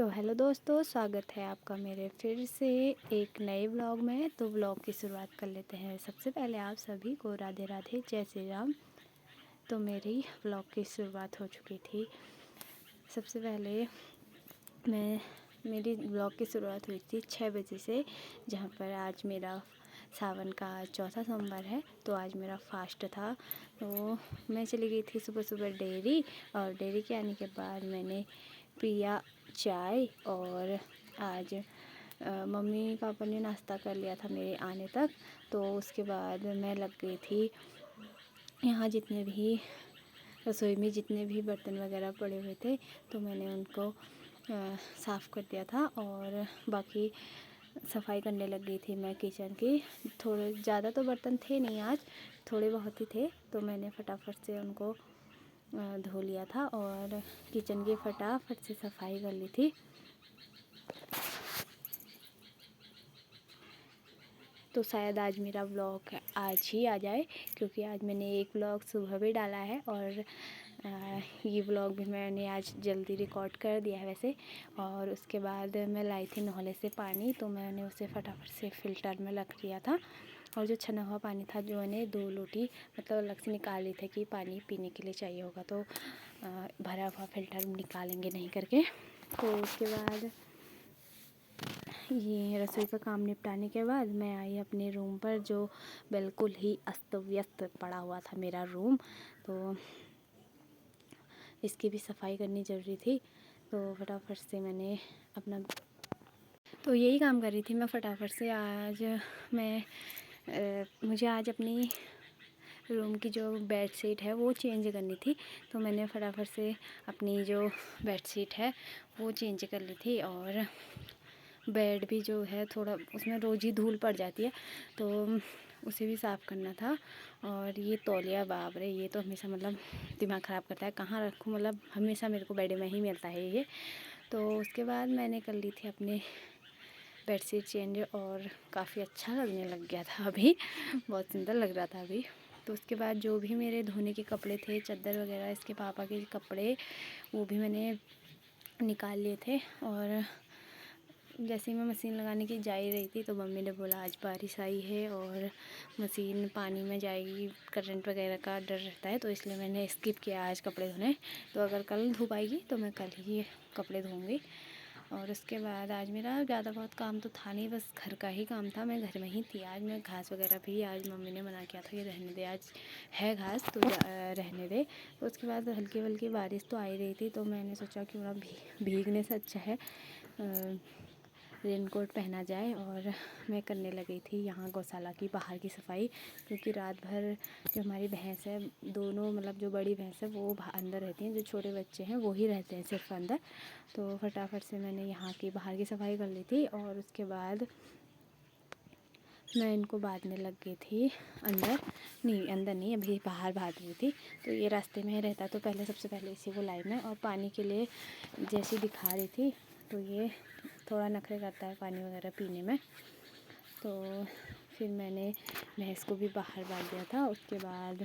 तो हेलो दोस्तों, स्वागत है आपका मेरे फिर से एक नए व्लॉग में। तो व्लॉग की शुरुआत कर लेते हैं। सबसे पहले आप सभी को राधे राधे, जय श्री राम। तो मेरी व्लॉग की शुरुआत हो चुकी थी। सबसे पहले मेरी व्लॉग की शुरुआत हुई थी 6 बजे से, जहाँ पर आज मेरा सावन का चौथा सोमवार है। तो आज मेरा फास्ट था। तो मैं चली गई थी सुबह सुबह डेयरी, और डेयरी के आने के बाद मैंने पिया चाय। और आज मम्मी पापा ने नाश्ता कर लिया था मेरे आने तक। तो उसके बाद मैं लग गई थी यहाँ जितने भी रसोई में जितने भी बर्तन वगैरह पड़े हुए थे, तो मैंने उनको साफ़ कर दिया था। और बाकी सफाई करने लग गई थी मैं किचन की। थोड़े ज़्यादा तो बर्तन थे नहीं, आज थोड़े बहुत ही थे, तो मैंने फटाफट से उनको धो लिया था और किचन की फटाफट से सफाई कर ली थी। तो शायद आज मेरा व्लॉग आज ही आ जाए, क्योंकि आज मैंने एक व्लॉग सुबह भी डाला है और ये व्लॉग भी मैंने आज जल्दी रिकॉर्ड कर दिया है वैसे। और उसके बाद मैं लाई थी नहले से पानी, तो मैंने उसे फटाफट से फ़िल्टर में रख दिया था। और जो छना हुआ पानी था, जो मैंने 2 लोटी मतलब अलग से निकाल ली थी कि पानी पीने के लिए चाहिए होगा, तो भरा हुआ फ़िल्टर निकालेंगे नहीं करके। तो उसके बाद ये रसोई का काम निपटाने के बाद मैं आई अपने रूम पर, जो बिल्कुल ही अस्त व्यस्त पड़ा हुआ था मेरा रूम। तो इसकी भी सफाई करनी ज़रूरी थी। तो फटाफट से मैंने अपना तो यही काम कर रही थी मैं फटाफट से। आज मुझे आज अपनी रूम की जो बेडशीट है वो चेंज करनी थी। तो मैंने फटाफट से अपनी जो बेडशीट है वो चेंज कर ली थी। और बेड भी जो है थोड़ा उसमें रोज़ ही धूल पड़ जाती है, तो उसे भी साफ़ करना था। और ये तौलिया, बाप रे, ये तो हमेशा मतलब दिमाग ख़राब करता है, कहाँ रखूँ, मतलब हमेशा मेरे को बेड में ही मिलता है ये। तो उसके बाद मैंने कर ली थी अपने बेडशीट चेंज, और काफ़ी अच्छा लगने लग गया था अभी, बहुत सुंदर लग रहा था अभी। तो उसके बाद जो भी मेरे धोने के कपड़े थे, चादर वगैरह, इसके पापा के कपड़े, वो भी मैंने निकाल लिए थे। और जैसे ही मैं मशीन लगाने की जा ही रही थी, तो मम्मी ने बोला आज बारिश आई है और मशीन पानी में जाएगी, करंट वगैरह का डर रहता है, तो इसलिए मैंने स्किप किया आज कपड़े धोने। तो अगर कल धूप आएगी तो मैं कल ही कपड़े धोऊंगी। और उसके बाद आज मेरा ज़्यादा बहुत काम तो था नहीं, बस घर का ही काम था, मैं घर में ही थी। आज मैं घास वगैरह भी, आज मम्मी ने मना किया था कि रहने दे, आज है घास तो रहने दे। तो उसके बाद हल्की हल्की बारिश तो आ ही रही थी, तो मैंने सोचा क्यों ना भीगने से अच्छा है रेनकोट पहना जाए। और मैं करने लगी थी यहाँ गौशाला की बाहर की सफाई, क्योंकि रात भर जो हमारी भैंस है, दोनों मतलब जो बड़ी भैंस है वो अंदर रहती हैं, जो छोटे बच्चे हैं वो ही रहते हैं सिर्फ अंदर। तो फटाफट से मैंने यहाँ की बाहर की सफाई कर ली थी। और उसके बाद मैं इनको बांधने लग गई थी अंदर नहीं, अभी बाहर बांध रही थी। तो ये रास्ते में रहता, तो पहले सबसे पहले इसी को लाई मैं। और पानी के लिए जैसे दिखा रही थी, तो ये थोड़ा नखरे करता है पानी वगैरह पीने में। तो फिर मैंने भैंस को भी बाहर बांध दिया था। उसके बाद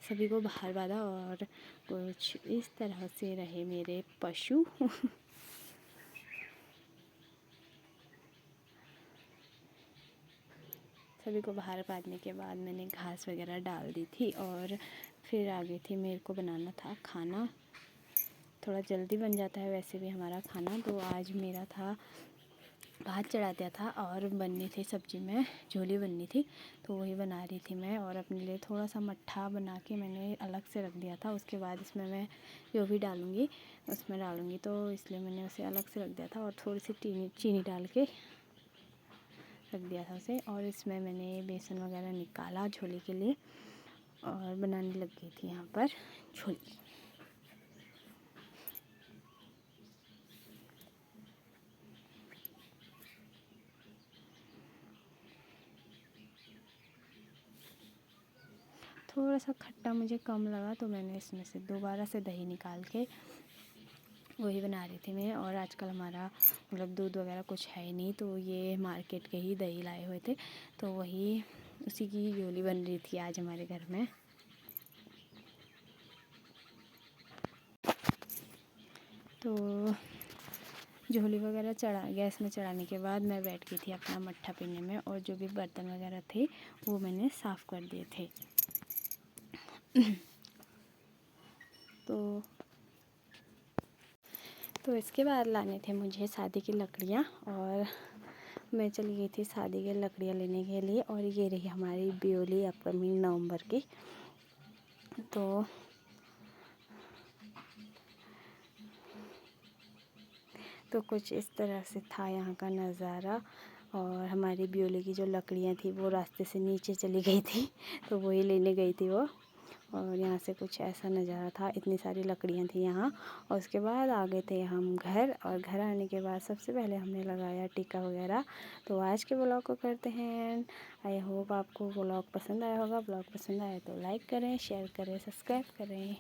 सभी को बाहर बांधा, और कुछ इस तरह से रहे मेरे पशु सभी को बाहर बांधने के बाद मैंने घास वगैरह डाल दी थी, और फिर आगे थी मेरे को बनाना था खाना। थोड़ा जल्दी बन जाता है वैसे भी हमारा खाना। तो आज मेरा था भात चढ़ा दिया था, और बननी थी सब्ज़ी में झोली बननी थी, तो वही बना रही थी मैं। और अपने लिए थोड़ा सा मट्ठा बना के मैंने अलग से रख दिया था। उसके बाद इसमें मैं जो भी डालूँगी उसमें डालूँगी, तो इसलिए मैंने उसे अलग से रख दिया था। और थोड़ी सी चीनी डाल के रख दिया था उसे। और इसमें मैंने बेसन वगैरह निकाला झोली के लिए, और बनाने लग गई थी यहाँ पर झोली। थोड़ा सा खट्टा मुझे कम लगा, तो मैंने इसमें से दोबारा से दही निकाल के वही बना रही थी मैं। और आजकल हमारा मतलब दूध वगैरह कुछ है ही नहीं, तो ये मार्केट के ही दही लाए हुए थे, तो वही उसी की गोली बन रही थी आज हमारे घर में। तो झोली वगैरह गैस में चढ़ाने के बाद मैं बैठ गई थी अपना मट्ठा पीने में, और जो भी बर्तन वगैरह थे वो मैंने साफ़ कर दिए थे। तो इसके बाद लाने थे मुझे शादी की लकड़ियाँ, और मैं चली गई थी शादी की लकड़ियाँ लेने के लिए। और ये रही हमारी ब्योली अपकमिंग नवंबर की। तो कुछ इस तरह से था यहाँ का नज़ारा। और हमारी ब्योली की जो लकड़ियाँ थी वो रास्ते से नीचे चली गई थी, तो वही लेने गई थी वो। और यहाँ से कुछ ऐसा नज़ारा था, इतनी सारी लकड़ियाँ थी यहाँ। और उसके बाद आ गए थे हम घर, और घर आने के बाद सबसे पहले हमने लगाया टीका वगैरह। तो आज के व्लॉग को करते हैं एंड। आई होप आपको व्लॉग पसंद आया होगा। व्लॉग पसंद आया तो लाइक करें, शेयर करें, सब्सक्राइब करें।